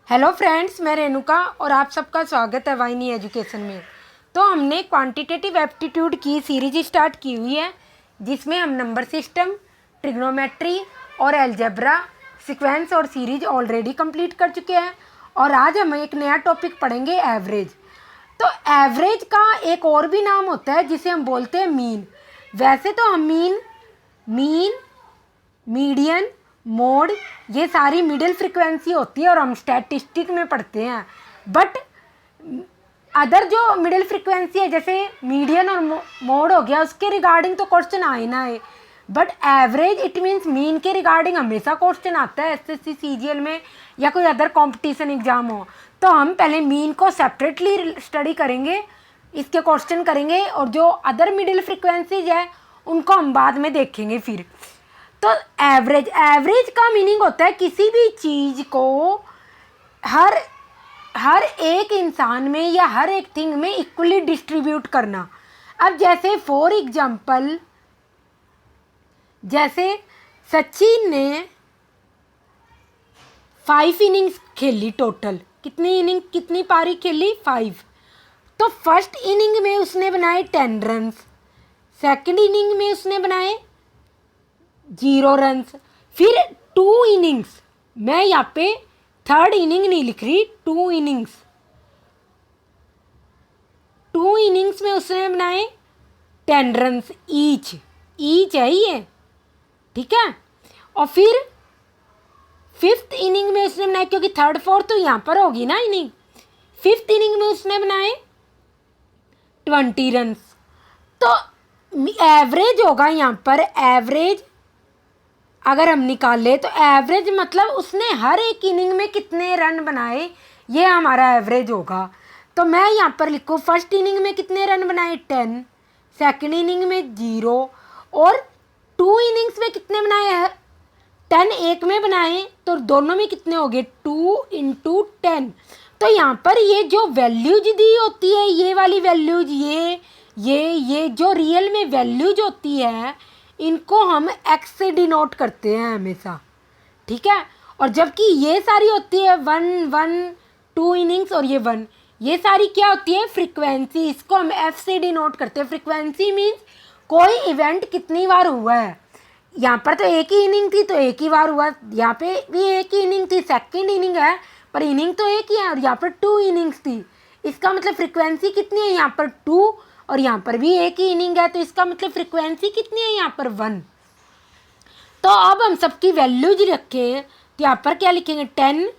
Hello friends, मैं रेणुका और आप सबका स्वागत है वाइनी एजुकेशन में। तो हमने क्वांटिटेटिव एप्टीट्यूड की सीरीज स्टार्ट की हुई है, जिसमें हम नंबर सिस्टम, ट्रिग्नोमेट्री और अलजेब्रा, सीक्वेंस और सीरीज ऑलरेडी कंप्लीट कर चुके हैं। और आज हम एक नया टॉपिक पढ़ेंगे, एवरेज। तो एवरेज का एक और भी नाम होता है जिसे हम बोलते हैं मीन। वैसे तो हम मीन, मीडियन, मोड, ये सारी मिडिल फ्रिक्वेंसी होती है और हम स्टैटिस्टिक में पढ़ते हैं। बट अदर जो मिडिल फ्रिक्वेंसी है, जैसे मीडियन और मोड हो गया, उसके रिगार्डिंग तो क्वेश्चन आए ना आए, but average it means mean के रिगार्डिंग हमेशा क्वेश्चन आता है एसएससी सीजीएल में या कोई अदर कंपटीशन एग्जाम हो। तो हम पहले मीन को सेपरेटली स्टडी करेंगे, इसके क्वेश्चन करेंगे, और जो अदर मिडिल फ्रिक्वेंसीज है उनको हम बाद में देखेंगे फिर। तो एवरेज का मीनिंग होता है किसी भी चीज़ को हर एक इंसान में या हर एक थिंग में इक्वली डिस्ट्रीब्यूट करना। अब जैसे फॉर एग्जांपल, जैसे सचिन ने 5 इनिंग्स खेली, टोटल कितनी पारी खेली, 5। तो फर्स्ट इनिंग में उसने बनाए 10 रन, सेकंड इनिंग में उसने बनाए 0 रन, फिर 2 इनिंग्स, मैं यहाँ पे थर्ड इनिंग नहीं लिख रही, 2 इनिंग्स में उसने बनाए 10 रन ईच है ये, ठीक है। और फिर फिफ्थ इनिंग में उसने बनाए, क्योंकि थर्ड फोर्थ तो यहाँ पर होगी ना इनिंग, फिफ्थ इनिंग में उसने बनाए 20 रन। तो एवरेज होगा यहाँ पर, एवरेज अगर हम निकाले तो एवरेज मतलब उसने हर एक इनिंग में कितने रन बनाए, ये हमारा एवरेज होगा। तो मैं यहाँ पर लिखूँ, फर्स्ट इनिंग में कितने रन बनाए 10, सेकंड इनिंग में 0, और 2 इनिंग्स में कितने बनाए 10 एक में बनाए, तो दोनों में कितने हो गए 2 × 10। तो यहाँ पर ये जो वैल्यूज दी होती है, ये वाली वैल्यूज, ये जो रियल में वैल्यूज होती है, इनको हम एक्स से डिनोट करते हैं हमेशा, ठीक है। और जबकि ये सारी होती है 1, 2 इनिंग्स और ये 1, ये सारी क्या होती है फ्रीक्वेंसी, इसको हम एफ से डिनोट करते हैं। फ्रीक्वेंसी मीन्स कोई इवेंट कितनी बार हुआ है। यहाँ पर तो एक ही इनिंग थी तो एक ही बार हुआ, यहाँ पे भी एक ही इनिंग थी, सेकंड इनिंग है पर इनिंग तो एक ही है, और यहाँ पर 2 इनिंग्स थी, इसका मतलब फ्रीक्वेंसी कितनी है यहाँ पर 2, और यहाँ पर भी एक ही इनिंग है, तो इसका मतलब फ्रीक्वेंसी कितनी है यहाँ पर 1। तो अब हम सबकी वैल्यूज रखें, तो यहाँ पर क्या लिखेंगे 10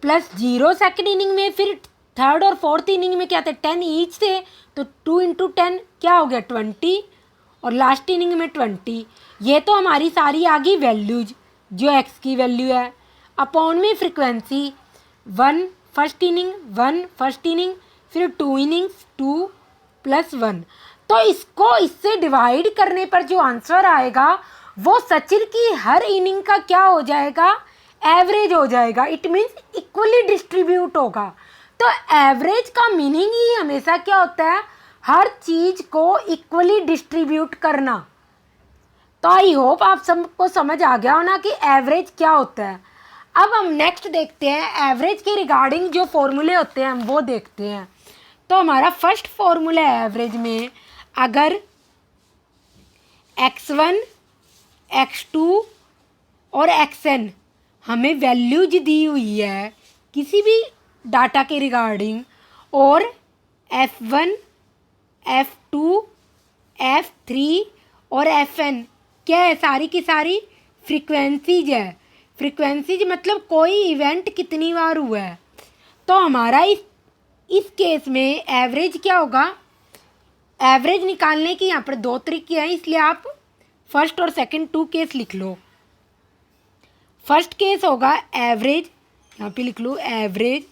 + 0 सेकंड इनिंग में, फिर थर्ड और फोर्थ इनिंग में क्या थे 10 ईच थे, तो 2 × 10 क्या हो गया 20, और लास्ट इनिंग में 20। ये तो हमारी सारी आ गई वैल्यूज, जो एक्स की वैल्यू है, अपॉन में frequency 1 first inning, 1 first inning, फिर 2 इनिंग्स 2 + 1। तो इसको इससे डिवाइड करने पर जो आंसर आएगा वो सचिन की हर इनिंग का क्या हो जाएगा, एवरेज हो जाएगा। इट मीन्स इक्वली डिस्ट्रीब्यूट होगा। तो एवरेज का मीनिंग ही हमेशा क्या होता है, हर चीज को इक्वली डिस्ट्रीब्यूट करना। तो आई होप आप सबको समझ आ गया हो ना कि एवरेज क्या होता है। अब हम नेक्स्ट देखते हैं, एवरेज के रिगार्डिंग जो फॉर्मूले होते हैं हम वो देखते हैं। तो हमारा फर्स्ट फॉर्मूला है एवरेज में, अगर x1, x2 और xn हमें वैल्यूज दी हुई है किसी भी डाटा के रिगार्डिंग, और f1, f2, f3 और fn क्या है, सारी की सारी फ्रीक्वेंसीज है। फ्रीक्वेंसीज मतलब कोई इवेंट कितनी बार हुआ है। तो हमारा इस केस में एवरेज क्या होगा, एवरेज निकालने की यहाँ पर 2 तरीके हैं, इसलिए आप फर्स्ट और सेकंड 2 केस लिख लो। फर्स्ट केस होगा एवरेज, यहाँ पे लिख लो एवरेज।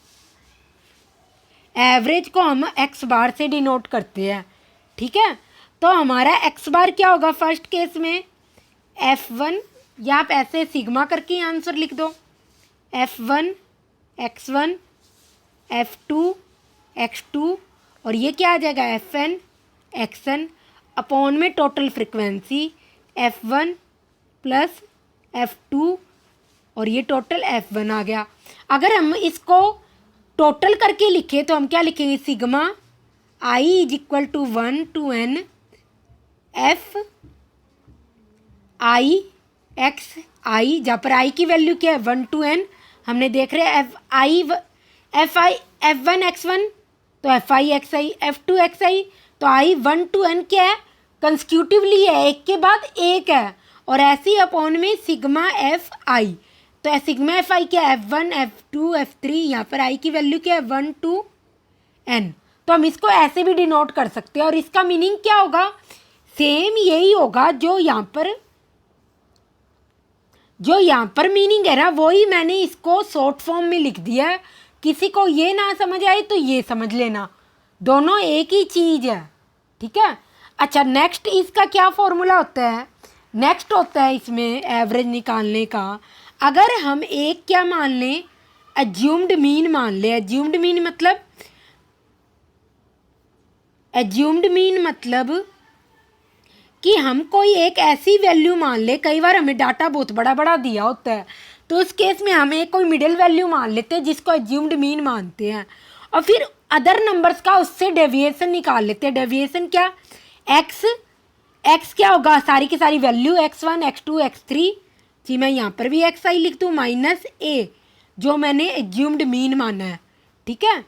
एवरेज को हम एक्स बार से डिनोट करते हैं, ठीक है। तो हमारा एक्स बार क्या होगा फर्स्ट केस में, F1, या आप ऐसे सिग्मा करके आंसर लिख दो, F1 x1, F2 x2, और ये क्या आ जाएगा Fn xn, अपॉन में टोटल फ्रिक्वेंसी F1 + F2, और ये टोटल F1 आ गया। अगर हम इसको टोटल करके लिखें तो हम क्या लिखेंगे, sigma i is equal to 1 to n f i x i, जहाँ पर आई की वैल्यू क्या है 1 to n, हमने देख रहे हैं F1 x1 तो Fi xi, F2 xi तो I 1 to n क्या है, कंस्टिट्यूटिवली है, एक के बाद एक है, और ऐसे ही अपॉन में सिग्मा एफ आई, तो सिग्मा एफ आई क्या है F1 F2 F3, यहाँ पर I की वैल्यू क्या है 1 to n, तो हम इसको ऐसे भी डिनोट कर सकते हैं। और इसका मीनिंग क्या होगा, सेम यही होगा जो यहाँ पर मीनिंग है ना, वही मैंने इसको शॉर्ट फॉर्म में लिख दिया है। किसी को ये ना समझ आए तो ये समझ लेना, दोनों एक ही चीज़ है, ठीक है। अच्छा, नेक्स्ट इसका क्या फॉर्मूला होता है, नेक्स्ट होता है इसमें एवरेज निकालने का। अगर हम एक क्या मान लें, एज्यूम्ड मीन मान लें। एज्यूम्ड मीन मतलब कि हम कोई एक ऐसी वैल्यू मान ले, कई बार हमें डाटा बहुत बड़ा बड़ा दिया होता है, तो उस केस में हम एक कोई मिडिल वैल्यू मान लेते हैं जिसको एज्यूम्ड मीन मानते हैं, और फिर अदर नंबर्स का उससे डेविएशन निकाल लेते हैं। डेविएशन क्या, एक्स क्या होगा, सारी की सारी वैल्यू x1 x2 x3, जी मैं यहाँ पर भी xi लिख दूँ, माइनस ए जो मैंने एज्यूम्ड मीन माना है, ठीक है।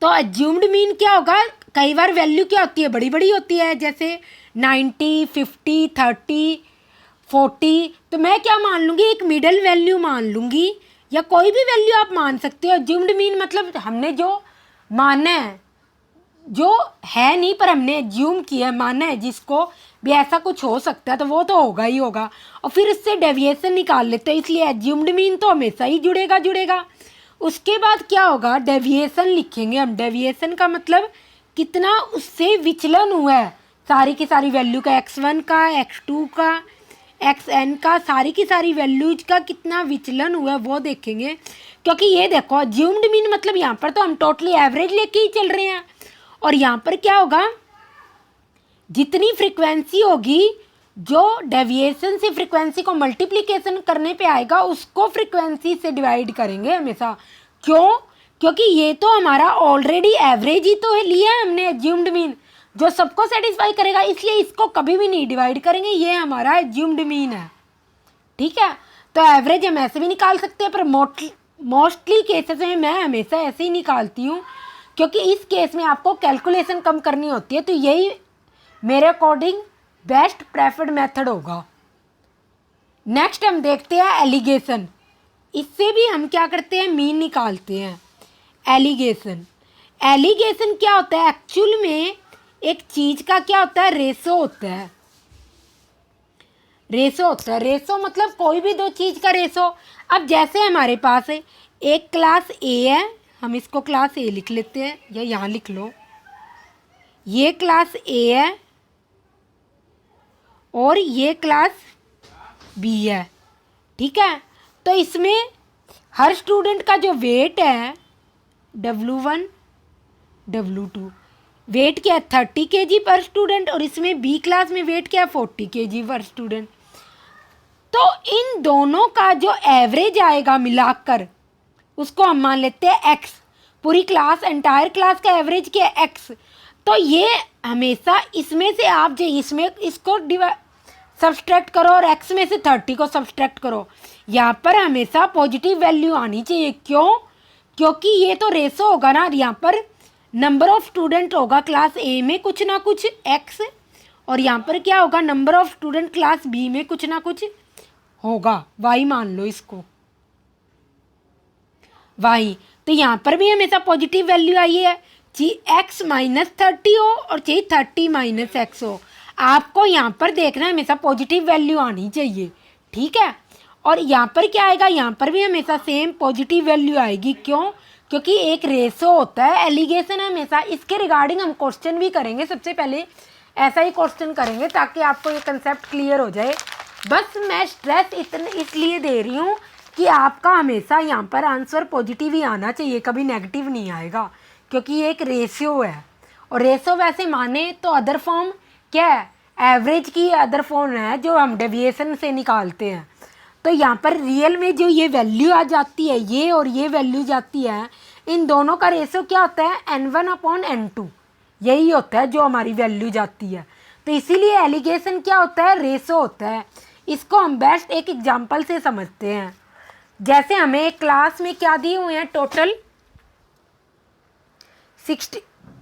तो एज्यूम्ड मीन क्या होगा, कई बार वैल्यू क्या होती है, बड़ी बड़ी होती है, जैसे 90 50 30 40, तो मैं क्या मान लूँगी, एक मिडल वैल्यू मान लूँगी, या कोई भी वैल्यू आप मान सकते हो। एज्यूम्ड मीन मतलब हमने जो माना है, जो है नहीं पर हमने एज्यूम किया है, माना है जिसको भी ऐसा कुछ हो सकता है, तो वो तो होगा ही होगा, और फिर इससे डेविएशन निकाल लेते हैं, इसलिए एज्यूम्ड मीन तो हमेशा ही जुड़ेगा। उसके बाद क्या होगा, डेविएशन लिखेंगे हम। डेविएशन का मतलब कितना उससे विचलन हुआ है, सारी की सारी वैल्यू का, x1 का, x2 का, xn का, सारी की सारी वैल्यूज का कितना विचलन हुआ है वो देखेंगे। क्योंकि ये देखो, एज्यूम्ड मीन मतलब यहाँ पर तो हम टोटली एवरेज लेके ही चल रहे हैं, और यहाँ पर क्या होगा, जितनी फ्रीक्वेंसी होगी, जो डेविएशन से फ्रीक्वेंसी को मल्टीप्लिकेशन करने पे आएगा उसको फ्रीक्वेंसी से डिवाइड करेंगे हमेशा। क्यों, क्योंकि ये तो हमारा ऑलरेडी एवरेज ही तो है, लिया है हमने एज्यूम्ड मीन जो सबको सेटिस्फाई करेगा, इसलिए इसको कभी भी नहीं डिवाइड करेंगे, ये हमारा एज्यूम्ड मीन है, ठीक है। तो एवरेज हम ऐसे भी निकाल सकते हैं, पर मोस्टली केसेस में मैं हमेशा ऐसे ही निकालती हूँ, क्योंकि इस केस में आपको कैलकुलेशन कम करनी होती है, तो यही मेरे अकॉर्डिंग बेस्ट प्रेफर्ड मेथड होगा। नेक्स्ट हम देखते हैं एलिगेशन। इससे भी हम क्या करते हैं, मीन निकालते हैं। एलिगेशन क्या होता है, एक्चुअल में एक चीज़ का क्या होता है, रेशो होता है। रेशो मतलब कोई भी दो चीज़ का रेशो। अब जैसे हमारे पास है एक क्लास ए है, हम इसको क्लास ए लिख लेते हैं, या यहाँ लिख लो, ये क्लास ए है और ये क्लास बी है, ठीक है। तो इसमें हर स्टूडेंट का जो वेट है W1 W2, वेट क्या है 30 kg पर स्टूडेंट, और इसमें बी क्लास में वेट क्या है 40 kg पर स्टूडेंट। तो इन दोनों का जो एवरेज आएगा मिलाकर, उसको हम मान लेते हैं x। पूरी क्लास, एंटायर क्लास का एवरेज क्या है x। तो ये हमेशा इसमें से आप जो इसमें इसको सब्सट्रैक्ट करो और x में से 30 को सब्सट्रैक्ट करो, यहाँ पर हमेशा पॉजिटिव वैल्यू आनी चाहिए। क्यों, क्योंकि ये तो रेशो होगा ना, यहाँ पर नंबर ऑफ स्टूडेंट होगा क्लास ए में कुछ ना कुछ x, और यहाँ पर क्या होगा, number of student class B में कुछ ना कुछ होगा, y मान लो इसको, y। तो यहाँ पर भी हमेशा पॉजिटिव वैल्यू आई है, चाहिए x -30 हो और चाहिए 30 - x हो। आपको यहाँ पर देखना है हमेशा पॉजिटिव वैल्यू आनी चाहिए, ठीक है। और यहाँ पर क्या आएगा, यहाँ पर भी हमेशा सेम पॉजिटिव वैल्यू आएगी। क्यों, क्योंकि एक रेशो होता है। एलिगेशन हमेशा इसके रिगार्डिंग हम क्वेश्चन भी करेंगे, सबसे पहले ऐसा ही क्वेश्चन करेंगे ताकि आपको ये कंसेप्ट क्लियर हो जाए। बस मैं स्ट्रेस इसलिए दे रही हूँ कि आपका हमेशा यहाँ पर आंसर पॉजिटिव ही आना चाहिए, कभी नेगेटिव नहीं आएगा, क्योंकि ये एक रेशियो है। और रेशियो वैसे माने तो अदर फॉर्म क्या है, एवरेज की अदर फॉर्म है जो हम डेविएशन से निकालते हैं। तो यहाँ पर रियल में जो ये वैल्यू आ जाती है, ये और ये वैल्यू जाती है, इन दोनों का रेशो क्या होता है, n1/n2, यही होता है जो हमारी वैल्यू जाती है। तो इसीलिए एलिगेशन क्या होता है, रेशो होता है। इसको हम बेस्ट एक एग्जांपल से समझते हैं। जैसे हमें एक क्लास में क्या दिए हुए हैं, टोटल 60,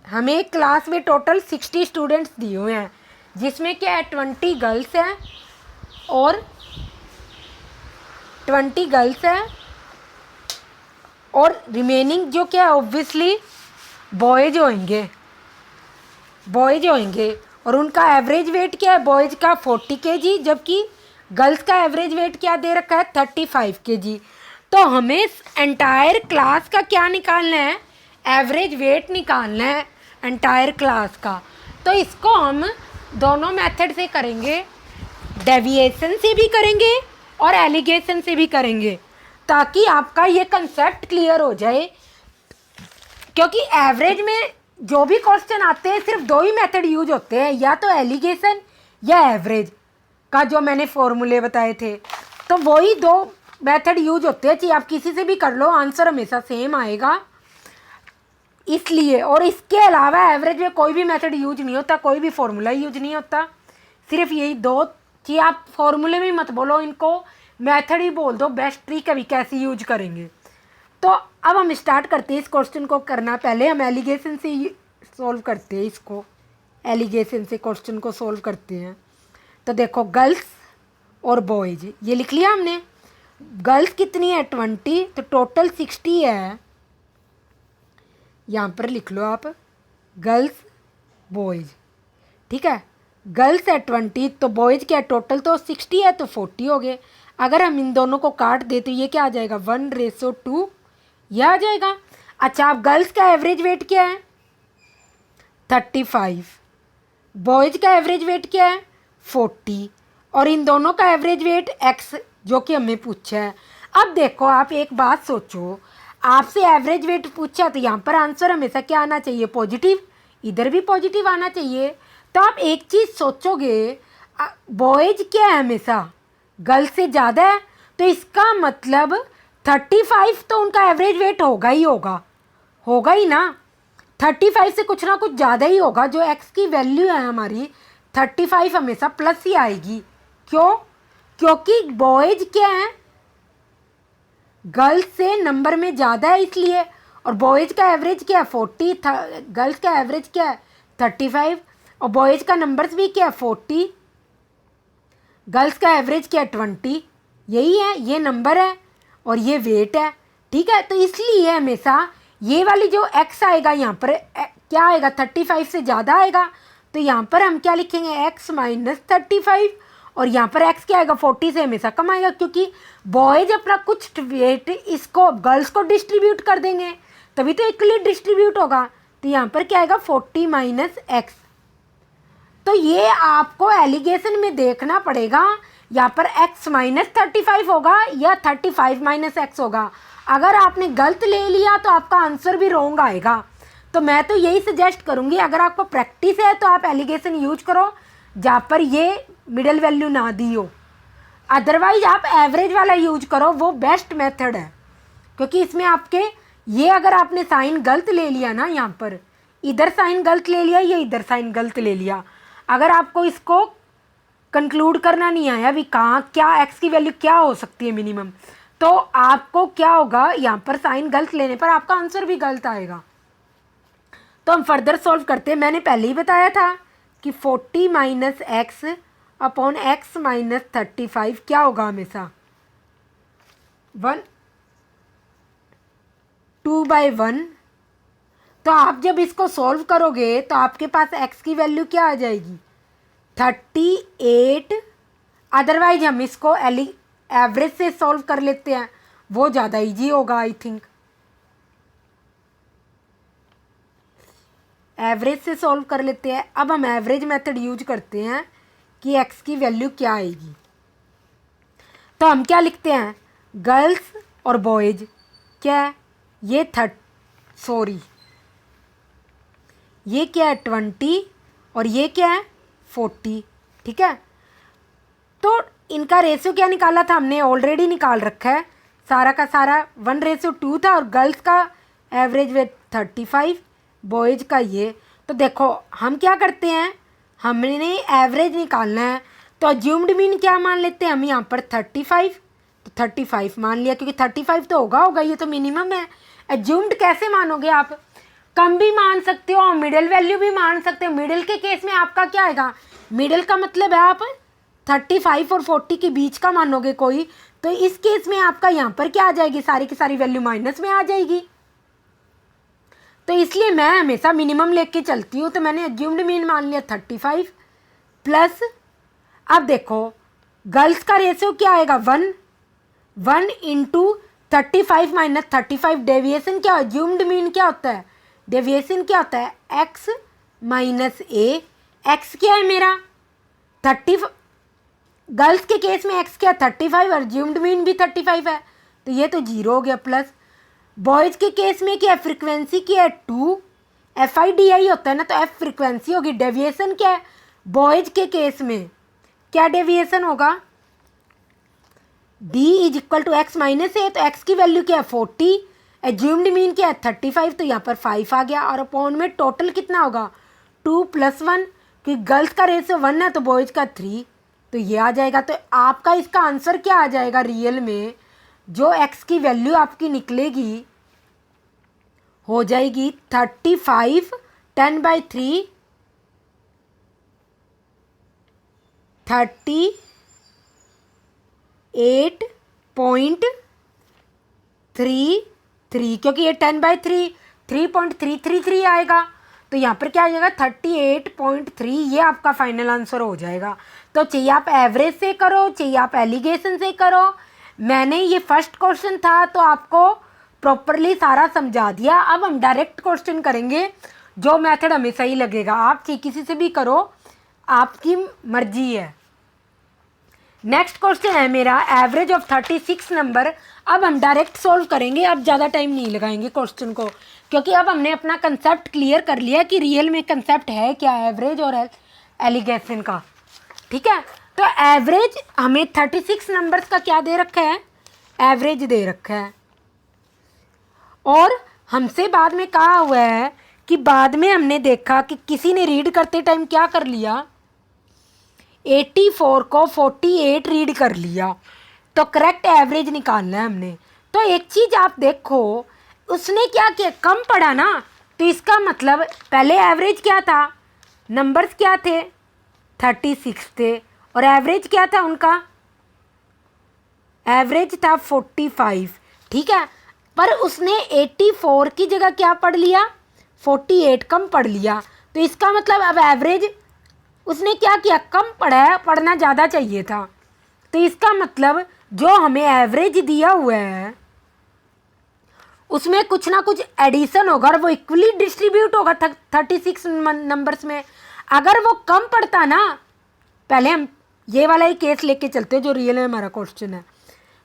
हमें एक क्लास में टोटल 60 स्टूडेंट्स दिए हुए हैं, जिसमें क्या है 20 गर्ल्स हैं और 20 गर्ल्स हैं और रिमेनिंग जो क्या है ऑब्वियसली बॉयज होंगे और उनका एवरेज वेट क्या है, बॉयज का 40 kg, जबकि गर्ल्स का एवरेज वेट क्या दे रखा है, 35 kg। तो हमें एंटायर क्लास का क्या निकालना है, एवरेज वेट निकालना है एंटायर क्लास का। तो इसको हम दोनों मेथड से करेंगे, डेविएशन से भी करेंगे और एलिगेशन से भी करेंगे, ताकि आपका ये कंसेप्ट क्लियर हो जाए। क्योंकि एवरेज में जो भी क्वेश्चन आते हैं सिर्फ दो ही मेथड यूज होते हैं, या तो एलिगेशन या एवरेज का जो मैंने फॉर्मूले बताए थे, तो वही दो मेथड यूज होते हैं। चाहे आप किसी से भी कर लो, आंसर हमेशा सेम आएगा इसलिए। और इसके अलावा एवरेज में कोई भी मेथड यूज नहीं होता, कोई भी फॉर्मूला यूज नहीं होता, सिर्फ यही दो चीज़। आप फॉर्मूले में मत बोलो, इनको मेथड ही बोल दो, बेस्ट ट्रिक अभी कैसे यूज करेंगे। तो अब हम स्टार्ट करते हैं इस क्वेश्चन को करना। पहले हम एलिगेशन से सॉल्व करते हैं इसको, एलिगेशन से क्वेश्चन को सॉल्व करते हैं। तो देखो गर्ल्स और बॉयज ये लिख लिया हमने। गर्ल्स कितनी है 20, तो टोटल 60 है, यहाँ पर लिख लो आप गर्ल्स बॉयज, ठीक है। गर्ल्स है 20 तो बॉयज क्या है टोटल, तो 60 है तो 40 हो गए। अगर हम इन दोनों को काट दे तो ये क्या आ जाएगा, 1:2 यह आ जाएगा। अच्छा, अब गर्ल्स का एवरेज वेट क्या है 35, बॉयज का एवरेज वेट क्या है 40, और इन दोनों का एवरेज वेट x जो कि हमें पूछा है। अब देखो आप एक बात सोचो, आपसे एवरेज वेट पूछा तो यहाँ पर आंसर हमेशा क्या आना चाहिए, पॉजिटिव, इधर भी पॉजिटिव आना चाहिए। तो आप एक चीज़ सोचोगे, बॉयज क्या है हमेशा गर्ल्स से ज़्यादा है, तो इसका मतलब 35 तो उनका एवरेज वेट होगा ही ना। 35 से कुछ ना कुछ ज़्यादा ही होगा। जो x की वैल्यू है हमारी 35 हमेशा प्लस ही आएगी। क्यों, क्योंकि बॉयज क्या है गर्ल्स से नंबर में ज़्यादा है इसलिए। और बॉयज का एवरेज क्या है 40, गर्ल्स का एवरेज क्या है 35, और बॉयज का नंबर्स भी क्या है 40, गर्ल्स का एवरेज क्या है 20, यही है, ये नंबर है और ये वेट है, ठीक है। तो इसलिए हमेशा ये वाली जो x आएगा यहाँ पर क्या आएगा 35 से ज़्यादा आएगा। तो यहाँ पर हम क्या लिखेंगे x - 35, और यहाँ पर x क्या आएगा 40 से हमेशा कम आएगा, क्योंकि बॉयज अपना कुछ वेट इसको गर्ल्स को डिस्ट्रीब्यूट कर देंगे तभी तो इक्वली डिस्ट्रीब्यूट होगा। तो यहाँ पर क्या आएगा 40 - x। तो ये आपको एलिगेशन में देखना पड़ेगा, यहाँ पर x - 35 होगा या 35 - x होगा। अगर आपने गलत ले लिया तो आपका आंसर भी रॉन्ग आएगा। तो मैं तो यही सजेस्ट करूँगी, अगर आपको प्रैक्टिस है तो आप एलिगेशन यूज करो जहाँ पर ये मिडल वैल्यू ना दी हो, अदरवाइज आप एवरेज वाला यूज करो, वो बेस्ट मेथड है। क्योंकि इसमें आपके ये अगर आपने साइन गलत ले लिया ना, यहाँ पर इधर साइन गलत ले लिया, ये इधर साइन गलत ले लिया, अगर आपको इसको कंक्लूड करना नहीं आया भी कहाँ क्या x की वैल्यू क्या हो सकती है मिनिमम, तो आपको क्या होगा यहाँ पर साइन गलत लेने पर आपका आंसर भी गलत आएगा। तो हम फर्दर सॉल्व करते हैं। मैंने पहले ही बताया था कि 40 - x अपॉन x - 35 क्या होगा हमेशा 2/1। तो आप जब इसको सॉल्व करोगे तो आपके पास x की वैल्यू क्या आ जाएगी 38। अदरवाइज हम इसको एवरेज से सॉल्व कर लेते हैं, वो ज़्यादा इजी होगा आई थिंक। एवरेज से सॉल्व कर लेते हैं। अब हम एवरेज मेथड यूज करते हैं कि x की वैल्यू क्या आएगी। तो हम क्या लिखते हैं, गर्ल्स और बॉयज क्या है, ये ये क्या है 20 और ये क्या है 40, ठीक है। तो इनका रेशियो क्या निकाला था हमने, ऑलरेडी निकाल रखा है, सारा का सारा 1:2 था, और गर्ल्स का एवरेज वेट 35, बॉयज़ का ये। तो देखो हम क्या करते हैं, हमने एवरेज निकालना है, तो अज्यूम्ड मीन क्या मान लेते हैं हम यहाँ पर 35, तो 35 मान लिया, क्योंकि 35 तो होगा, ये तो मिनिमम है। अज्यूम्ड कैसे मानोगे आप, कम भी मान सकते हो और मिडिल वैल्यू भी मान सकते हो। मिडिल के केस में आपका क्या आएगा, मिडिल का मतलब है आप 35 और 40 के बीच का मानोगे कोई, तो इस केस में आपका यहाँ पर क्या आ जाएगी, सारी की सारी वैल्यू माइनस में आ जाएगी। तो इसलिए मैं हमेशा मिनिमम लेके चलती हूँ, तो मैंने अज्यूम्ड मीन मान लिया 35 प्लस, अब देखो गर्ल्स का रेशियो क्या आएगा 1 इंटू 35 माइनस 35, डेविएशन क्या, अज्यूम्ड मीन क्या होता है, डेविएशन क्या होता है, x माइनस ए, एक्स क्या है मेरा 30, गर्ल्स के केस में x क्या 35 और अज्यूम्ड मीन भी 35 है, तो ये तो 0 हो गया, प्लस बॉयज़ के केस में क्या है, फ्रिक्वेंसी क्या है 2, FIDI होता है ना, तो f फ्रिक्वेंसी होगी, डेविएशन क्या है, बॉयज़ के केस में क्या डेविएशन होगा, d is equal to x minus a, तो x की वैल्यू क्या है 40, एज्यूम्ड मीन क्या है 35, तो यहाँ पर 5 आ गया, और अपॉन में टोटल कितना होगा 2 + 1, क्योंकि गर्ल्स का रेशियो 1 है तो बॉयज़ का 3, तो ये आ जाएगा। तो आपका इसका आंसर क्या आ जाएगा, रियल में जो x की वैल्यू आपकी निकलेगी हो जाएगी 35 10/3 38.33, क्योंकि ये 10/3 3.333 आएगा, तो यहाँ पर क्या आ जाएगा 38.3, ये आपका फाइनल आंसर हो जाएगा। तो चाहिए आप एवरेज से करो, चाहिए आप एलिगेशन से करो, मैंने ये फर्स्ट क्वेश्चन था तो आपको प्रॉपरली सारा समझा दिया। अब हम डायरेक्ट क्वेश्चन करेंगे, जो मेथड हमें सही लगेगा, आप किसी से भी करो, आपकी मर्जी है। नेक्स्ट क्वेश्चन है मेरा एवरेज ऑफ 36 नंबर। अब हम डायरेक्ट सोल्व करेंगे, अब ज़्यादा टाइम नहीं लगाएंगे क्वेश्चन को, क्योंकि अब हमने अपना कंसेप्ट क्लियर कर लिया कि रियल में कंसेप्ट है क्या एवरेज और एलिगेशन का। ठीक है, तो एवरेज हमें 36 नंबर्स का क्या दे रखा है, एवरेज दे रखा है, और हमसे बाद में कहा हुआ है कि बाद में हमने देखा कि किसी ने रीड करते टाइम क्या कर लिया, 84 को 48 रीड कर लिया, तो करेक्ट एवरेज निकालना है हमने। तो एक चीज़ आप देखो, उसने क्या किया, कम पढ़ा ना, तो इसका मतलब पहले एवरेज क्या था, नंबर्स क्या थे 36 थे, और एवरेज क्या था उनका, एवरेज था 45। ठीक है, पर उसने 84 की जगह क्या पढ़ लिया, 48 कम पढ़ लिया, तो इसका मतलब अब एवरेज उसने क्या किया, कम पढ़ा है, पढ़ना ज़्यादा चाहिए था। तो इसका मतलब जो हमें एवरेज दिया हुआ है उसमें कुछ ना कुछ एडिशन होगा, और वो इक्वली डिस्ट्रीब्यूट होगा 36 नंबर्स में। अगर वो कम पढ़ता ना, पहले हम ये वाला ही केस लेके चलते हैं जो रियल में हमारा क्वेश्चन है,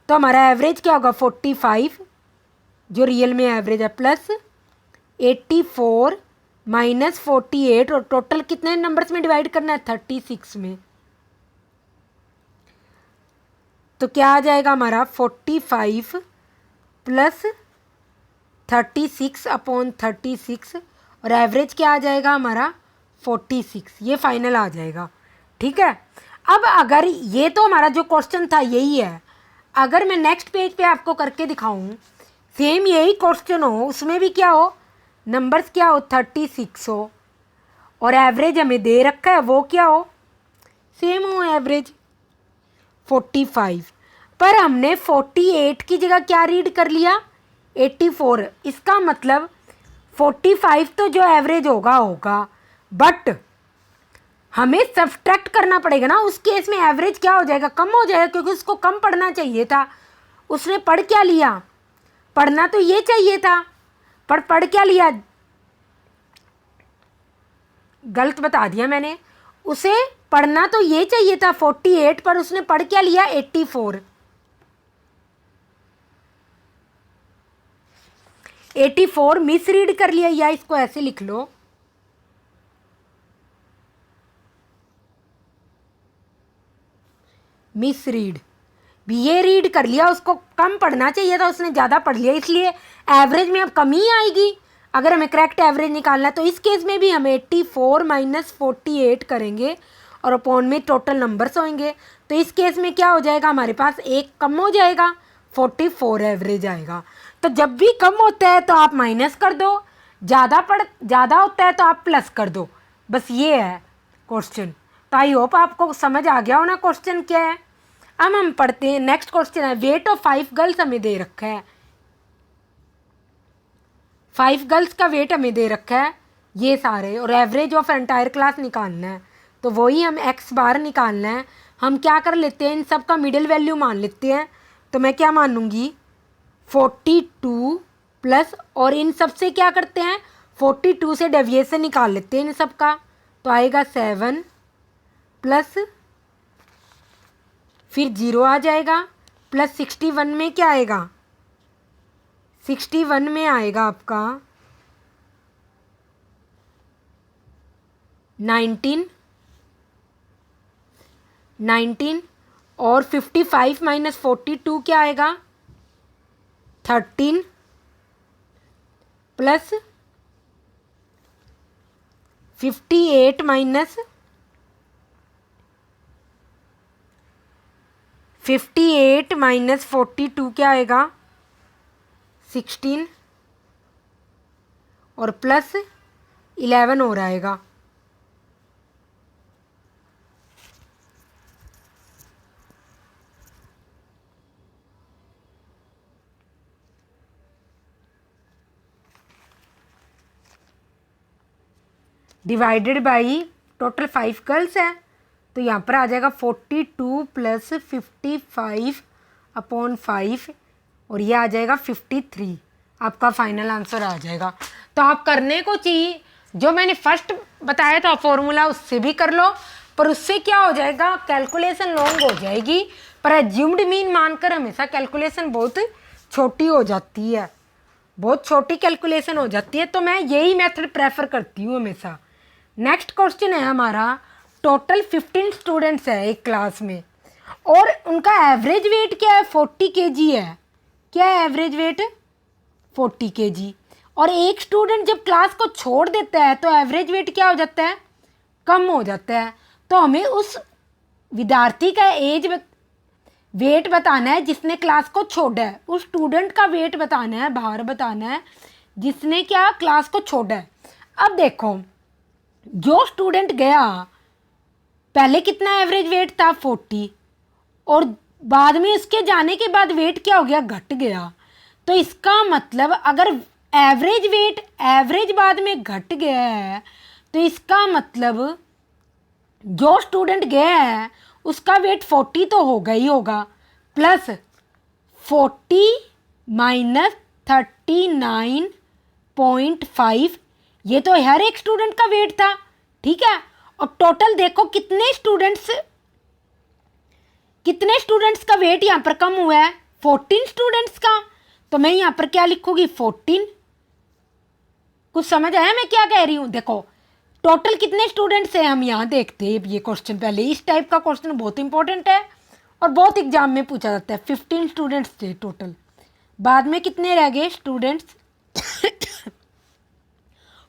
तो हमारा एवरेज क्या होगा 45 जो रियल में एवरेज है, प्लस 84 माइनस 48, और टोटल कितने नंबर्स में डिवाइड करना है 36 में, तो क्या आ जाएगा हमारा 45 प्लस 36 अपॉन 36, और एवरेज क्या आ जाएगा हमारा 46, ये फाइनल आ जाएगा। ठीक है, अब अगर ये तो हमारा जो क्वेश्चन था यही है, अगर मैं नेक्स्ट पेज पे आपको करके दिखाऊं, सेम यही क्वेश्चन हो, उसमें भी क्या हो, नंबर्स क्या हो 36 हो, और एवरेज हमें दे रखा है वो क्या हो, सेम हो एवरेज 45, पर हमने 48 की जगह क्या रीड कर लिया 84, इसका मतलब 45 तो जो एवरेज होगा, बट हमें सब्ट्रैक्ट करना पड़ेगा ना, उस केस में एवरेज क्या हो जाएगा, कम हो जाएगा, क्योंकि उसको कम पढ़ना चाहिए था। उसने पढ़ क्या लिया, पढ़ना तो ये चाहिए था, पर पढ़ क्या लिया, गलत बता दिया मैंने, उसे पढ़ना तो ये चाहिए था 48, पर उसने पढ़ क्या लिया 84। 84 मिस रीड कर लिया, या इसको ऐसे लिख लो, मिस रीड, ये रीड कर लिया, उसको कम पढ़ना चाहिए था, उसने ज़्यादा पढ़ लिया, इसलिए एवरेज में अब कमी आएगी। अगर हमें करेक्ट एवरेज निकालना है तो इस केस में भी हम 84 माइनस 48 करेंगे और अपॉन में टोटल नंबर्स होंगे। तो इस केस में क्या हो जाएगा, हमारे पास एक कम हो जाएगा, 44 एवरेज आएगा। तो जब भी कम होता है तो आप माइनस कर दो, ज़्यादा होता है तो आप प्लस कर दो, बस ये है क्वेश्चन। तो आई होप आपको समझ आ गया होना क्वेश्चन क्या है। अब हम पढ़ते हैं नेक्स्ट क्वेश्चन है, वेट ऑफ 5 गर्ल्स हमें दे रखा है, 5 गर्ल्स का वेट हमें दे रखा है ये सारे, और एवरेज ऑफ एंटायर क्लास निकालना है। तो वही हम एक्स बार निकालना है। हम क्या कर लेते हैं, इन सब का मिडिल वैल्यू मान लेते हैं। तो मैं क्या मानूंगी, 42 प्लस, और इन सब से क्या करते हैं, 42 से डेविएशन निकाल लेते हैं इन सब का। तो आएगा 7 प्लस फिर 0 आ जाएगा, प्लस 61 में क्या आएगा, 61 में आएगा आपका 19 और 55 माइनस 42 क्या आएगा, 13 प्लस 58 माइनस 42 क्या आएगा, 16 और प्लस 11 और आएगा। डिवाइडेड बाई टोटल 5 गर्ल्स है, तो यहाँ पर आ जाएगा 42 प्लस 55 अपॉन 5 और ये आ जाएगा 53। आपका फाइनल आंसर आ जाएगा। तो आप करने को चाहिए जो मैंने फर्स्ट बताया था फॉर्मूला, उससे भी कर लो, पर उससे क्या हो जाएगा, कैलकुलेशन लॉन्ग हो जाएगी। पर एज्यूम्ड मीन मानकर हमेशा कैलकुलेशन बहुत छोटी हो जाती है, बहुत छोटी कैलकुलेशन हो जाती है। तो मैं यही मेथड प्रेफर करती हूँ हमेशा। नेक्स्ट क्वेश्चन है हमारा, टोटल 15 स्टूडेंट्स है एक क्लास में और उनका एवरेज वेट क्या है, 40 kg है। क्या है एवरेज वेट, 40 kg। और एक स्टूडेंट जब क्लास को छोड़ देता है तो एवरेज वेट क्या हो जाता है, कम हो जाता है। तो हमें उस विद्यार्थी का वेट बताना है जिसने क्लास को छोड़ा है, उस स्टूडेंट का वेट बताना है, भार बताना है जिसने क्या क्लास को छोड़ा है। अब देखो, जो स्टूडेंट गया पहले कितना एवरेज वेट था, 40, और बाद में इसके जाने के बाद वेट क्या हो गया, घट गया। तो इसका मतलब अगर एवरेज बाद में घट गया है तो इसका मतलब जो स्टूडेंट गया है उसका वेट 40 तो होगा ही होगा, प्लस 40 माइनस 39.5, ये तो हर एक स्टूडेंट का वेट था, ठीक है। और टोटल देखो कितने स्टूडेंट्स का वेट यहाँ पर कम हुआ है, 14 स्टूडेंट्स का। तो मैं यहाँ पर क्या लिखूंगी, 14। कुछ समझ आया मैं क्या कह रही हूँ। देखो टोटल कितने स्टूडेंट्स हैं, हम यहाँ देखते हैं ये क्वेश्चन। पहले इस टाइप का क्वेश्चन बहुत इंपॉर्टेंट है और बहुत एग्जाम में पूछा जाता है। 15 स्टूडेंट्स थे टोटल, बाद में कितने रह गए स्टूडेंट्स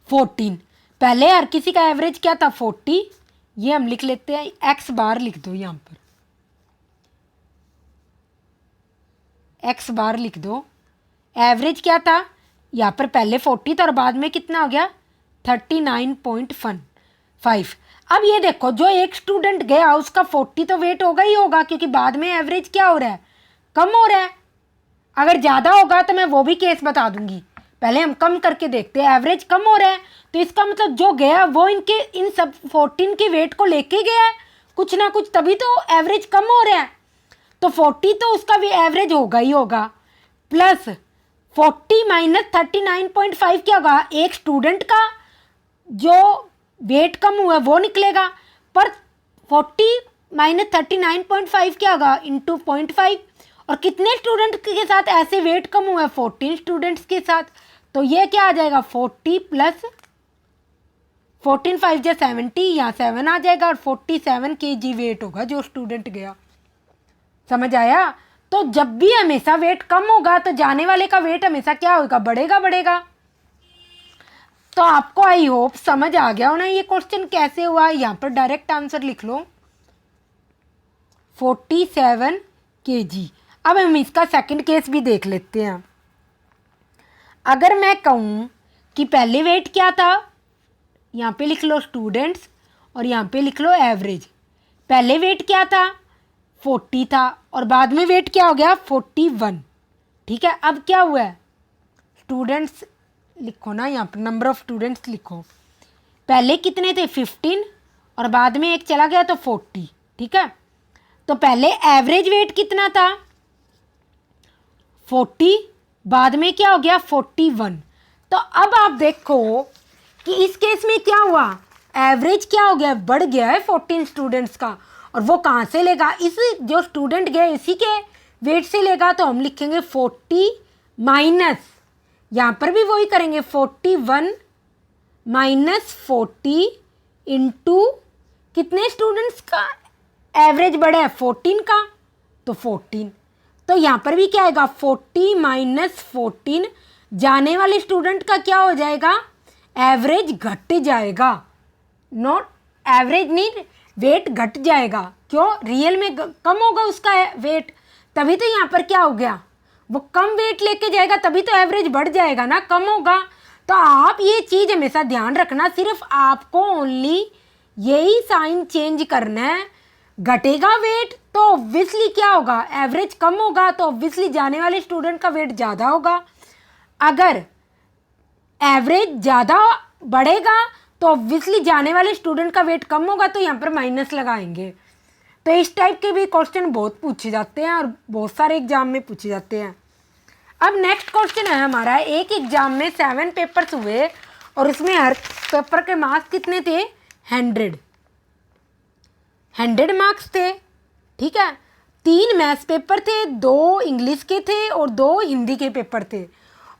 14। पहले हर किसी का एवरेज क्या था, 40। ये हम लिख लेते हैं, एक्स बार लिख दो, यहाँ पर एक्स बार लिख दो। एवरेज क्या था, यहाँ पर पहले 40 था और बाद में कितना हो गया, 39.5। अब ये देखो, जो एक स्टूडेंट गया उसका 40 तो वेट होगा ही होगा, क्योंकि बाद में एवरेज क्या हो रहा है, कम हो रहा है। अगर ज़्यादा होगा तो मैं वो भी केस बता दूंगी, पहले हम कम करके देखते हैं। एवरेज कम हो रहा है तो इसका मतलब जो गया वो इन सब 14 के वेट को लेके गया है कुछ ना कुछ, तभी तो एवरेज कम हो रहा है। तो 40 तो उसका भी एवरेज होगा ही होगा, प्लस 40 माइनस 39.5 क्या होगा, एक स्टूडेंट का जो वेट कम हुआ है वो निकलेगा। पर 40 माइनस 39.5 क्या होगा, इंटू 0.5। और कितने स्टूडेंट के साथ ऐसे वेट कम हुआ है, 14 स्टूडेंट्स के साथ। तो ये क्या आ जाएगा, 40 प्लस 14 5 जा 70, यहाँ 7 आ जाएगा और 47 kg वेट होगा जो स्टूडेंट गया। समझ आया? तो जब भी हमेशा वेट कम होगा तो जाने वाले का वेट हमेशा क्या होगा, बढ़ेगा बढ़ेगा। तो आपको आई होप समझ आ गया होना ये क्वेश्चन कैसे हुआ। यहाँ पर डायरेक्ट आंसर लिख लो 47 kg। अब हम इसका सेकंड केस भी देख लेते हैं। अगर मैं कहूँ कि पहले वेट क्या था, यहाँ पे लिख लो स्टूडेंट्स और यहाँ पे लिख लो एवरेज। पहले वेट क्या था, 40 था और बाद में वेट क्या हो गया, 41। ठीक है, अब क्या हुआ है, स्टूडेंट्स लिखो ना, यहाँ पर नंबर ऑफ स्टूडेंट्स लिखो। पहले कितने थे, 15 और बाद में एक चला गया तो 40। ठीक है, तो पहले एवरेज वेट कितना था, 40, बाद में क्या हो गया 41। तो अब आप देखो कि इस केस में क्या हुआ, एवरेज क्या हो गया, बढ़ गया है 14 स्टूडेंट्स का। और वो कहाँ से लेगा, इस जो स्टूडेंट गए इसी के वेट से लेगा। तो हम लिखेंगे 40 माइनस, यहाँ पर भी वही करेंगे 41 माइनस 40 इंटू कितने स्टूडेंट्स का एवरेज बढ़ा है, 14 का, तो 14। तो यहाँ पर भी क्या आएगा, 40 माइनस 14, जाने वाले स्टूडेंट का क्या हो जाएगा, एवरेज घट जाएगा। नॉट एवरेज नहीं, वेट घट जाएगा। क्यों, रियल में कम होगा उसका वेट, तभी तो यहाँ पर क्या हो गया, वो कम वेट लेके जाएगा, तभी तो एवरेज बढ़ जाएगा ना, कम होगा। तो आप ये चीज़ हमेशा ध्यान रखना, सिर्फ आपको ओनली यही साइन चेंज करना है। घटेगा वेट तो ऑब्वियसली क्या होगा, एवरेज कम होगा, तो ऑब्वियसली जाने वाले स्टूडेंट का वेट ज़्यादा होगा। अगर एवरेज ज़्यादा बढ़ेगा तो ऑब्वियसली जाने वाले स्टूडेंट का वेट कम होगा, तो यहाँ पर माइनस लगाएंगे। तो इस टाइप के भी क्वेश्चन बहुत पूछे जाते हैं और बहुत सारे एग्जाम में पूछे जाते हैं। अब नेक्स्ट क्वेश्चन है हमारा, एक एग्जाम में 7 पेपर्स हुए और उसमें हर पेपर के मार्क्स कितने थे, 100 मार्क्स थे। ठीक है, 3 मैथ्स पेपर थे, 2 इंग्लिश के थे और 2 हिंदी के पेपर थे।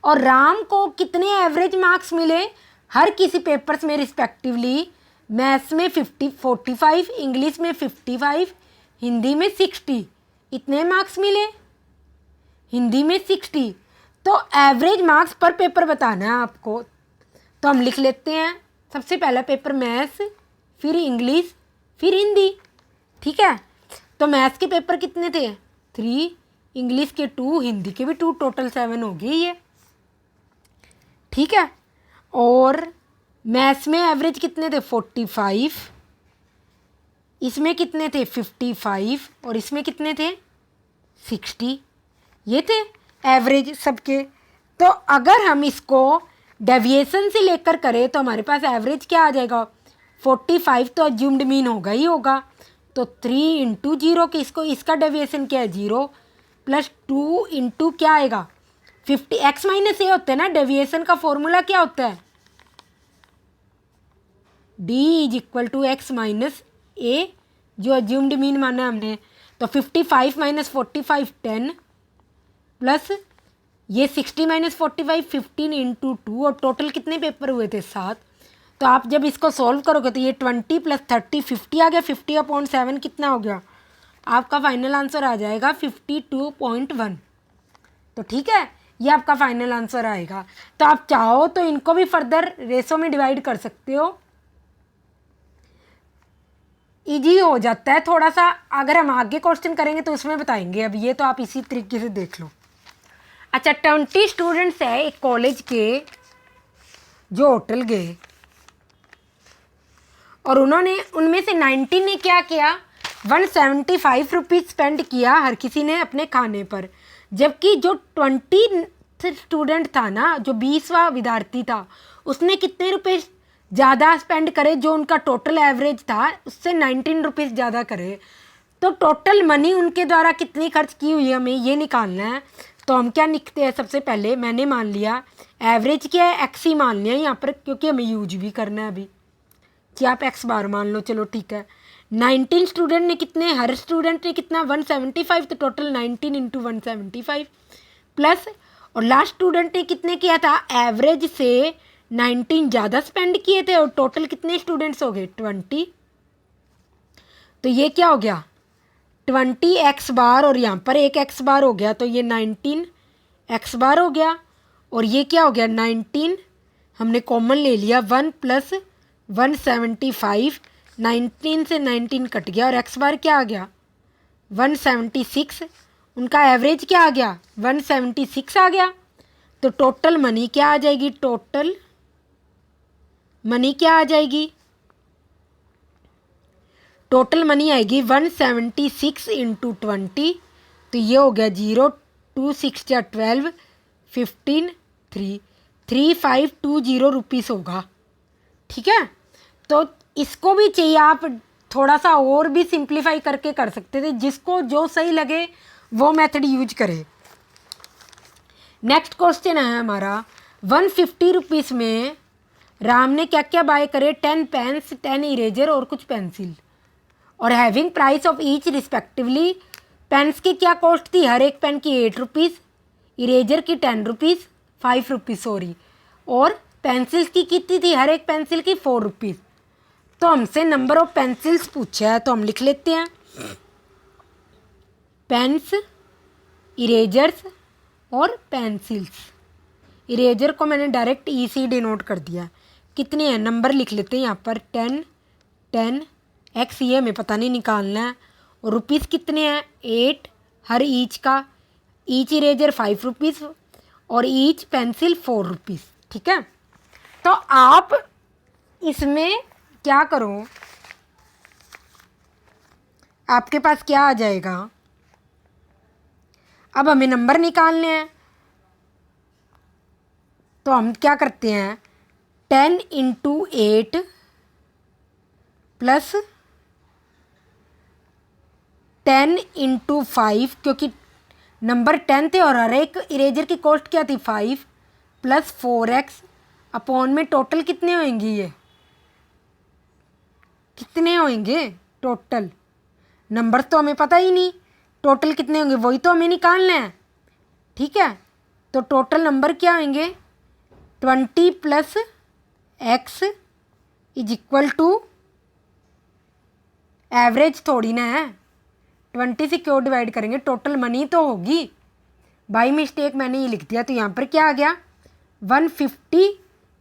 और राम को कितने एवरेज मार्क्स मिले हर किसी पेपर्स में रिस्पेक्टिवली, मैथ्स में 45, इंग्लिश में 55, हिंदी में 60। इतने मार्क्स मिले, हिंदी में 60। तो एवरेज मार्क्स पर पेपर बताना है आपको। तो हम लिख लेते हैं, सबसे पहला पेपर मैथ्स, फिर इंग्लिश, फिर हिंदी। ठीक है, तो मैथ्स के पेपर कितने थे, 3, इंग्लिश के 2, हिंदी के भी 2, टोटल 7 हो गई ये। ठीक है, और मैथ्स में एवरेज कितने थे, 45, इसमें कितने थे, 55 और इसमें कितने थे, 60। ये थे एवरेज सबके। तो अगर हम इसको डेविएशन से लेकर करें तो हमारे पास एवरेज क्या आ जाएगा, 45 तो अज्यूम्ड मीन होगा ही होगा। तो 3 इंटू 0 के इसको, इसका डेविएशन क्या है 0, प्लस 2 इंटू क्या आएगा 50, एक्स माइनस ए होता है ना, डेविएशन का फॉर्मूला क्या होता है, d is equal to x minus a, जो अज्यूम्ड मीन माना है हमने। तो 55 माइनस 45 10, प्लस ये 60 माइनस 45 15 इंटू 2, और टोटल कितने पेपर हुए थे, 7। तो आप जब इसको सॉल्व करोगे तो ये 20 प्लस 30 50 आ गया, 50/7 कितना हो गया, आपका फाइनल आंसर आ जाएगा 52.1। तो ठीक है, ये आपका फाइनल आंसर आएगा। तो आप चाहो तो इनको भी फर्दर रेसो में डिवाइड कर सकते हो, इजी हो जाता है थोड़ा सा। अगर हम आगे क्वेश्चन करेंगे तो उसमें बताएंगे, अब ये तो आप इसी तरीके से देख लो। अच्छा, 20 स्टूडेंट्स है एक कॉलेज के जो होटल गए और उन्होंने, उनमें से 19 ने क्या किया, 175 रुपीज़ स्पेंड किया हर किसी ने अपने खाने पर। जबकि जो 20 स्टूडेंट था ना, जो 20वां विद्यार्थी था, उसने कितने रुपए ज़्यादा स्पेंड करे, जो उनका टोटल एवरेज था उससे 19 रुपीज़ ज़्यादा करे। तो टोटल मनी उनके द्वारा कितनी खर्च की हुई है हमें ये निकालना है। तो हम क्या लिखते हैं, सबसे पहले मैंने मान लिया एवरेज क्या है, एक्स ही मान लिया यहाँ पर, क्योंकि हमें यूज भी करना है अभी, कि आप एक्स बार मान लो, चलो ठीक है। 19 स्टूडेंट ने कितने, हर स्टूडेंट ने कितना 175, तो टोटल 19 इंटू 175 प्लस, और लास्ट स्टूडेंट ने कितने किया था, एवरेज से 19 ज़्यादा स्पेंड किए थे, और टोटल कितने स्टूडेंट्स हो गए 20। तो ये क्या हो गया 20x बार और यहाँ पर एक x बार हो गया, तो ये 19x बार हो गया। और ये क्या हो गया 19, हमने कॉमन ले लिया 1 + 175, 19 से 19 कट गया और x बार क्या आ गया 176। उनका एवरेज क्या आ गया 176 आ गया। तो टोटल मनी क्या आ जाएगी, टोटल मनी क्या आ जाएगी, टोटल मनी आएगी 176 × 20, तो ये हो गया 0, 2 6 या 12, 15, 3, 3520 रुपीस होगा। ठीक है, तो इसको भी चाहिए आप थोड़ा सा और भी सिंप्लीफाई करके कर सकते थे, जिसको जो सही लगे वो मेथड यूज करे। नेक्स्ट क्वेश्चन है हमारा 150 रुपीस में राम ने क्या क्या बाय करे, 10 पेन्स, 10 इरेजर और कुछ पेंसिल, और having price of each respectively. Pens की क्या कॉस्ट थी, हर एक पेन की 8 रुपीज़, इरेजर की 10 रुपीज़, 5 रुपीज़ सॉरी, और पेंसिल्स की कितनी थी, हर एक पेंसिल की 4 रुपीज़। तो हमसे नंबर ऑफ पेंसिल्स पूछा है, तो हम लिख लेते हैं पेन्स, इरेजर्स और पेंसिल्स। इरेजर को मैंने डायरेक्ट ई से डिनोट कर दिया। कितने हैं, नंबर लिख लेते हैं यहाँ पर 10, 10, एक्स ये हमें पता नहीं निकालना है, और रुपीज़ कितने हैं 8 हर ईच का, ईच इरेजर 5 रुपीज़ और ईच पेंसिल 4 रुपीज़। ठीक है, तो आप इसमें क्या करो, आपके पास क्या आ जाएगा, अब हमें नंबर निकालने हैं, तो हम क्या करते हैं 10 × 8 + 10 × 5, क्योंकि नंबर 10 थे और हर एक इरेजर की कॉस्ट क्या थी 5, + 4x अपॉन में टोटल कितने होंगे, ये कितने होंगे टोटल, नंबर तो हमें पता ही नहीं, टोटल कितने होंगे वही तो हमें निकालना है। ठीक है, तो टोटल नंबर क्या होंगे 20 + x = एवरेज थोड़ी ना है, 20 से क्यों डिवाइड करेंगे, टोटल मनी तो होगी। बाई मिस्टेक मैंने ये लिख दिया, तो यहाँ पर क्या आ गया 150,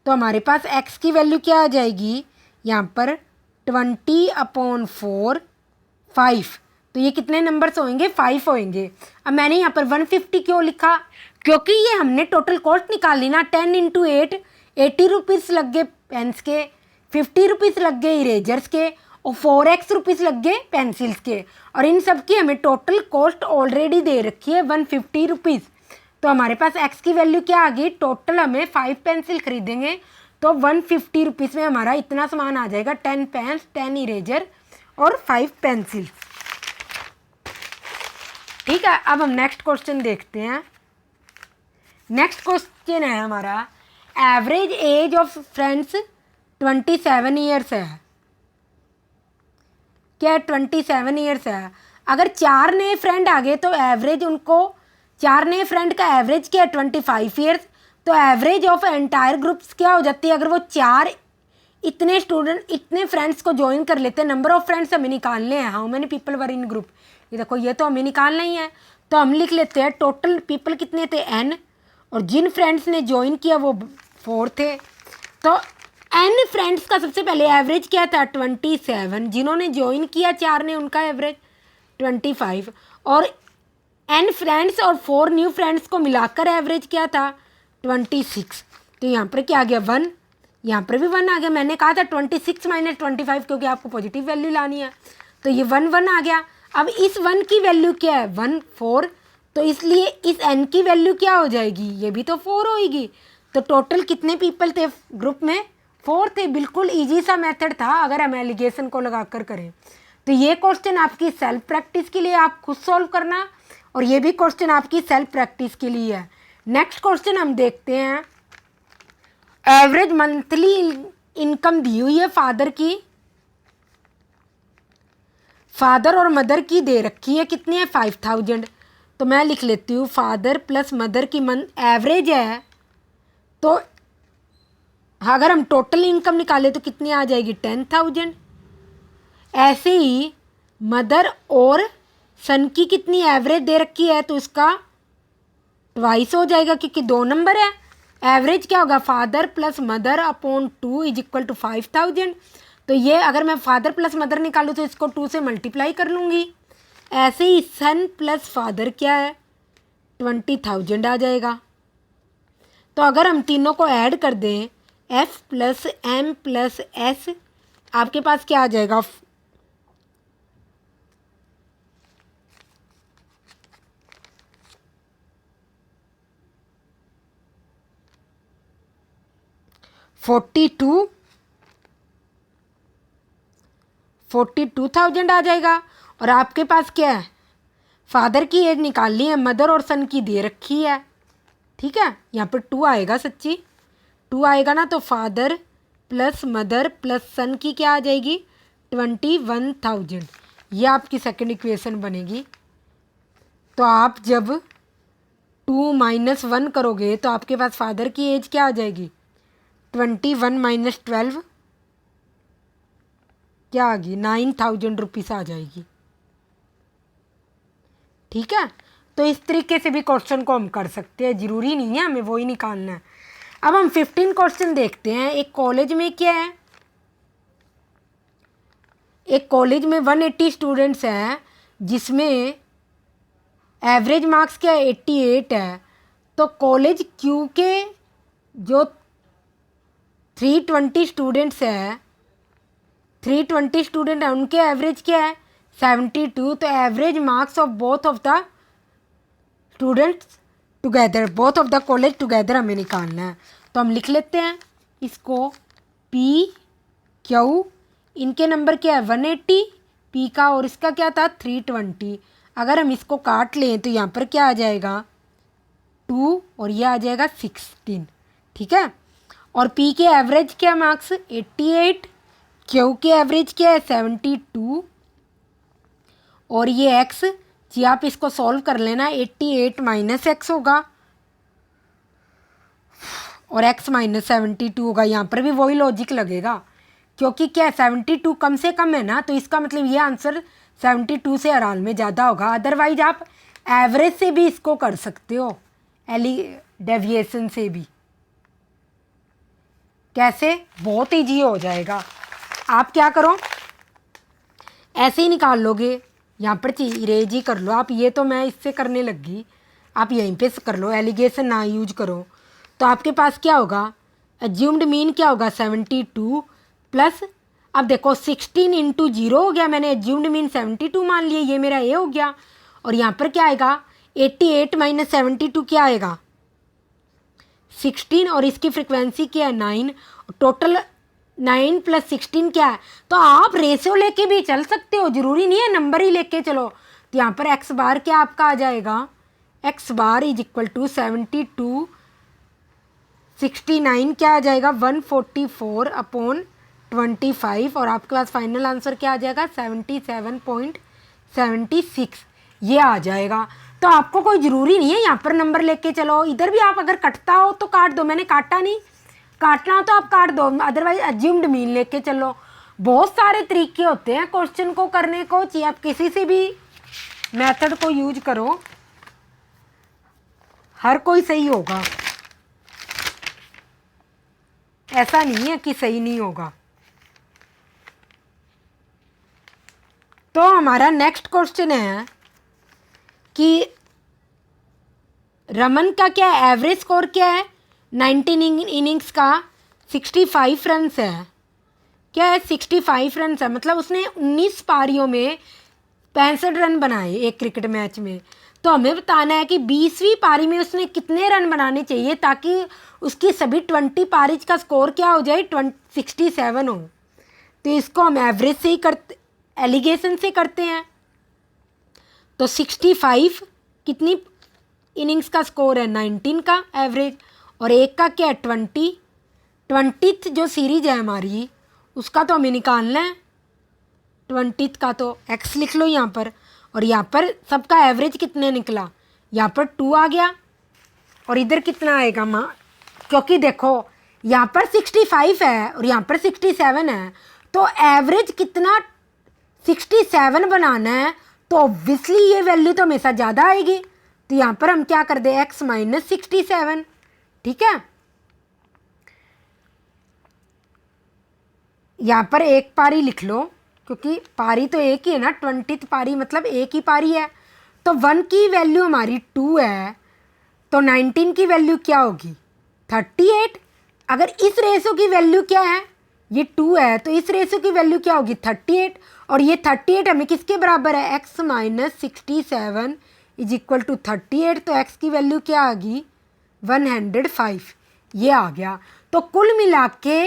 तो हमारे पास x की वैल्यू क्या आ जाएगी यहाँ पर 20/4 5, तो ये कितने नंबर्स होंगे 5 होंगे। अब मैंने यहाँ पर 150 क्यों लिखा, क्योंकि ये हमने टोटल कॉस्ट निकाल ली ना, 10 × 8 80 रुपीज़ लग गए पेन्स के, 50 रुपीज़ लग गए इरेजर्स के, और 4x रुपीज़ लग गए पेंसिल्स के, और इन सब की हमें टोटल कॉस्ट ऑलरेडी दे रखी है 150 रुपीज़। तो हमारे पास x की वैल्यू क्या आ गई, टोटल हमें 5 पेंसिल खरीदेंगे तो 150 रुपीज़ में हमारा इतना सामान आ जाएगा, 10 पेन्स, 10 इरेजर और 5 पेंसिल। ठीक है, अब हम नेक्स्ट क्वेश्चन देखते हैं। नेक्स्ट क्वेश्चन है हमारा average age of friends 27 years है। क्या 27 ईयर्स है, अगर 4 नए फ्रेंड आ गए तो एवरेज उनको 4 नए फ्रेंड का एवरेज क्या है 25 ईयर्स, तो एवरेज ऑफ एंटायर ग्रुप्स क्या हो जाती है, अगर वो 4 इतने स्टूडेंट इतने फ्रेंड्स को ज्वाइन कर लेते हैं, नंबर ऑफ फ्रेंड्स हमें निकालने हैं, how many people were in group, ये देखो ये तो हमें निकालना ही है, तो हम लिख लेते हैं टोटल पीपल कितने थे n, और जिन फ्रेंड्स ने ज्वाइन किया वो 4 थे, तो n फ्रेंड्स का सबसे पहले एवरेज क्या था 27, जिन्होंने ज्वाइन किया 4 ने उनका एवरेज 25, और n फ्रेंड्स और 4 न्यू फ्रेंड्स को मिलाकर एवरेज क्या था 26, तो यहाँ पर क्या आ गया 1, यहाँ पर भी 1 आ गया, मैंने कहा था 26 - 25 क्योंकि आपको पॉजिटिव वैल्यू लानी है, तो ये 1 1 आ गया। अब इस 1 की वैल्यू क्या है 1 4, तो इसलिए इस n की वैल्यू क्या हो जाएगी, ये भी तो 4 होएगी, तो टोटल कितने पीपल थे ग्रुप में 4 थे। बिल्कुल इजी सा मेथड था अगर हम एलिगेशन को लगाकर करें। तो ये क्वेश्चन आपकी सेल्फ प्रैक्टिस के लिए आप खुद सॉल्व करना, और ये भी क्वेश्चन आपकी सेल्फ प्रैक्टिस के लिए है। नेक्स्ट क्वेश्चन हम देखते हैं, एवरेज मंथली इनकम दी हुई है फादर की, फादर और मदर की दे रखी है, कितनी है 5000, तो मैं लिख लेती हूँ फादर प्लस मदर की मंथ एवरेज है, तो अगर हम टोटल इनकम निकालें तो कितनी आ जाएगी 10,000। ऐसे ही मदर और सन की कितनी एवरेज दे रखी है तो इसका ट्वाइस हो जाएगा क्योंकि 2 नंबर है। एवरेज क्या होगा, father plus mother upon 2 is equal to 5000। तो ये अगर मैं फादर प्लस मदर निकालूँ तो इसको 2 से मल्टीप्लाई कर लूँगी। ऐसे ही सन प्लस फादर क्या है, 20,000 आ जाएगा। तो अगर हम तीनों को ऐड कर दें, F plus M plus S, आपके पास क्या आ जाएगा, 42,000 आ जाएगा। और आपके पास क्या है, फादर की एज निकालनी है, मदर और सन की दे रखी है, ठीक है। यहाँ पर 2 आएगा, सच्ची 2 आएगा ना, तो फादर प्लस मदर प्लस सन की क्या आ जाएगी, 21,000। ये आपकी सेकंड इक्वेशन बनेगी। तो आप जब 2 - 1 करोगे तो आपके पास फादर की एज क्या आ जाएगी, 21 - 12 क्या आ गई, 9,000 रुपीज़ आ जाएगी, ठीक है। तो इस तरीके से भी क्वेश्चन को हम कर सकते हैं, ज़रूरी नहीं है हमें वही निकालना है। अब हम 15 क्वेश्चन देखते हैं। एक कॉलेज में क्या है, एक कॉलेज में 180 स्टूडेंट्स हैं जिसमें एवरेज मार्क्स क्या है, 88 है। तो कॉलेज क्यू के जो 320 स्टूडेंट्स हैं, 320 स्टूडेंट हैं, उनके एवरेज क्या है, 72। तो average marks of both of the students together, both of the college together हमें निकालना है। तो हम लिख लेते हैं इसको, पी क्यू, इनके नंबर क्या है 180, पी का और इसका क्या था 320। अगर हम इसको काट लें तो यहाँ पर क्या आ जाएगा 2 और यह आ जाएगा 16, ठीक है। और पी के एवरेज क्या मार्क्स 88, क्यू के एवरेज क्या है 72, और ये एक्स जी आप इसको सॉल्व कर लेना, 88 माइनस एक्स होगा और x माइनस 72 होगा। यहाँ पर भी वही लॉजिक लगेगा क्योंकि क्या 72 कम से कम है ना, तो इसका मतलब ये आंसर 72 से आराम में ज़्यादा होगा। अदरवाइज आप एवरेज से भी इसको कर सकते हो, डेविएशन से भी। कैसे, बहुत ईजी हो जाएगा। आप क्या करो, ऐसे ही निकाल लोगे, यहाँ पर इरेज ही कर लो आप। ये तो मैं इससे करने लगी, आप यहीं पे कर लो, एलिगेशन ना यूज करो। तो आपके पास क्या होगा, एज्यूम्ड मीन क्या होगा 72 प्लस, अब देखो 16 इंटू 0 हो गया, मैंने एज्यूम्ड मीन 72 मान लिया, ये मेरा ए हो गया। और यहाँ पर क्या आएगा 88 माइनस 72 क्या आएगा 16, और इसकी फ्रिक्वेंसी क्या है 9, टोटल 9 प्लस 16 क्या है। तो आप रेशियो लेके भी चल सकते हो, जरूरी नहीं है नंबर ही लेके चलो। तो यहाँ पर एक्स बार क्या आपका आ जाएगा, x bar is equal to 72 69 क्या आ जाएगा 144 अपॉन 25, और आपके पास फाइनल आंसर क्या आ जाएगा 77.76 ये आ जाएगा। तो आपको कोई ज़रूरी नहीं है यहाँ पर नंबर लेके चलो, इधर भी आप अगर कटता हो तो काट दो, मैंने काटा नहीं, काटना हो तो आप काट दो, अदरवाइज एज्यूम्ड मीन लेके चलो। बहुत सारे तरीके होते हैं क्वेश्चन को करने को, चाहे आप किसी से भी मेथड को यूज करो, हर कोई सही होगा, ऐसा नहीं है कि सही नहीं होगा। तो हमारा नेक्स्ट क्वेश्चन है कि रमन का क्या एवरेज स्कोर क्या है 19 इनिंग्स का 65 रन है, क्या है 65 रन है, मतलब उसने 19 पारियों में 65 रन बनाए एक क्रिकेट मैच में। तो हमें बताना है कि 20वीं पारी में उसने कितने रन बनाने चाहिए ताकि उसकी सभी 20 पारीज का स्कोर क्या हो जाए 67 हो। तो इसको हम एवरेज से ही करते, एलिगेशन से करते हैं। तो 65 कितनी इनिंग्स का स्कोर है 19 का एवरेज, और एक का क्या है 20th जो सीरीज है हमारी उसका तो हमें निकालना है 20th का, तो x लिख लो यहाँ पर। और यहाँ पर सबका एवरेज कितने निकला, यहाँ पर 2 आ गया, और इधर कितना आएगा माँ, क्योंकि देखो यहाँ पर 65 है और यहाँ पर 67 है, तो एवरेज कितना 67 बनाना है तो ऑब्वियसली ये वैल्यू तो हमेशा ज़्यादा आएगी, तो यहाँ पर हम क्या कर दें, x माइनस 67, ठीक है। यहाँ पर एक पारी लिख लो, क्योंकि पारी तो एक ही है ना, 20th पारी मतलब एक ही पारी है। तो 1 की वैल्यू हमारी 2 है, तो 19 की वैल्यू क्या होगी, 38। अगर इस रेशो की वैल्यू क्या है, ये 2 है, तो इस रेशो की वैल्यू क्या होगी, 38। और ये 38 हमें किसके बराबर है, x minus 67 is equal to 38। तो x की वैल्यू क्या आ गई, 105, ये आ गया। तो कुल मिला के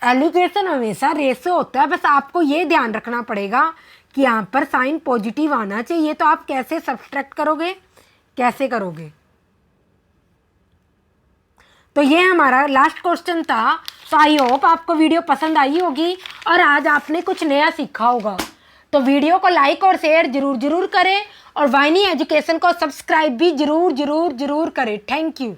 एलिगेशन हमेशा रेशो होता है, बस आपको ये ध्यान रखना पड़ेगा कि यहाँ पर साइन पॉजिटिव आना चाहिए। तो आप कैसे सब्सट्रैक्ट करोगे, कैसे करोगे। तो ये हमारा लास्ट क्वेश्चन था। तो आई होप आपको वीडियो पसंद आई होगी और आज आपने कुछ नया सीखा होगा। तो वीडियो को लाइक और शेयर जरूर करें और वाहिनी एजुकेशन को सब्सक्राइब भी जरूर करें। Thank you.